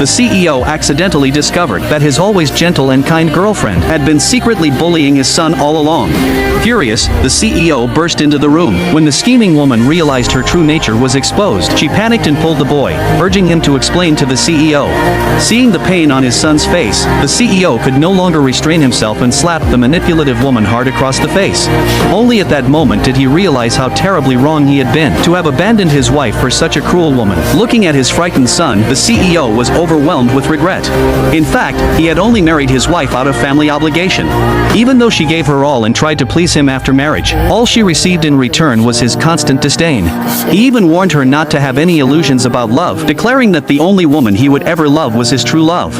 the CEO accidentally discovered that his always gentle and kind girlfriend had been secretly bullying his son all along. Furious, the CEO burst into the room. When the scheming woman realized her true nature was exposed, she panicked and pulled the boy, urging him to explain to the CEO. Seeing the pain on his son's face, the CEO could no longer restrain himself and slapped the manipulative woman hard across the face. Only at that moment did he realize how terribly wrong he had been to have abandoned his wife for such a cruel woman. Looking at his frightened son, the CEO was overwhelmed with regret. In fact, he had only married his wife out of family obligation. Even though she gave her all and tried to please him after marriage, all she received in return was his constant disdain. He even warned her not to have any illusions about love, declaring that the only woman he would ever love was his true love.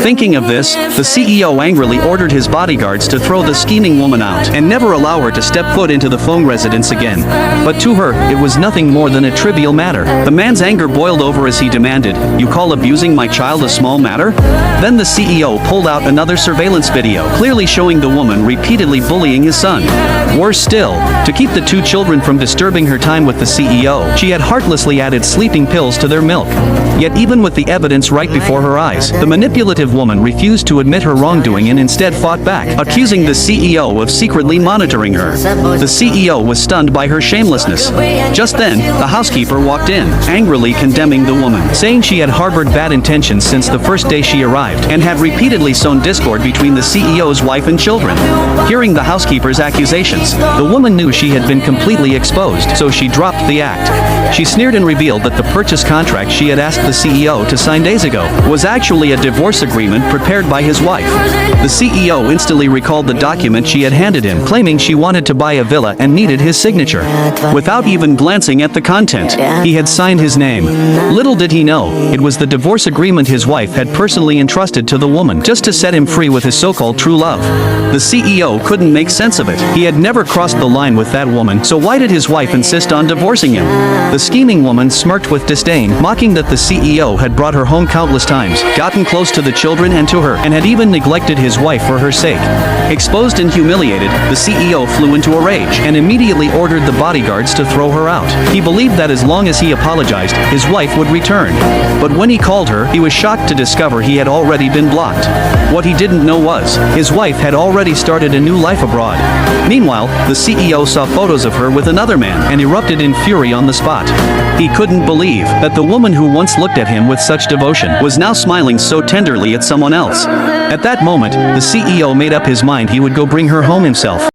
Thinking of this, the CEO angrily ordered his bodyguards to throw the scheming woman out and never allow her to step foot into the Fong residence again. But to her, it was nothing more than a trivial matter. The man's anger boiled over as he demanded, "You call abusing my child a small matter?" Then the CEO pulled out another surveillance video, clearly showing the woman repeatedly bullying his son. Worse still, to keep the two children from disturbing her time with the CEO, she had heartlessly added sleeping pills to their milk. Yet even with the evidence right before her eyes, the manipulative woman refused to admit her wrongdoing and instead fought back, accusing the CEO of secretly monitoring her. The CEO was stunned by her shamelessness. Just then, the housekeeper walked in, angrily condemning the woman, saying she had harbored bad intentions since the first day she arrived and had repeatedly sown discord between the CEO's wife and children. Hearing the housekeeper's accusations, the woman knew she had been completely exposed, so she dropped the act. She sneered and revealed that the purchase contract she had asked the CEO to sign days ago was actually a divorce agreement prepared by his wife. The CEO instantly recalled the document she had handed him, claiming she wanted to buy a villa and needed his signature. Without even glancing at the content, he had signed his name. Little did he know, it was the divorce agreement his wife had personally entrusted to the woman just to set him free with his so-called true love. The CEO couldn't make sense of it. He had never crossed the line with that woman, so why did his wife insist on divorcing him? The scheming woman smirked with disdain, mocking that the CEO had brought her home countless times, gotten close to the children and to her, and had even neglected his wife for her sake. Exposed and humiliated, the CEO flew into a rage and immediately ordered the bodyguards to throw her out. He believed that as long as he apologized, his wife would return. But when he called her, he was shocked to discover he had already been blocked. What he didn't know was, his wife had already started a new life abroad. Meanwhile, the CEO saw photos of her with another man and erupted in fury on the spot. He couldn't believe that the woman who once looked at him with such devotion was now smiling so tenderly at someone else. At that moment, the CEO made up his mind he would go bring her home himself.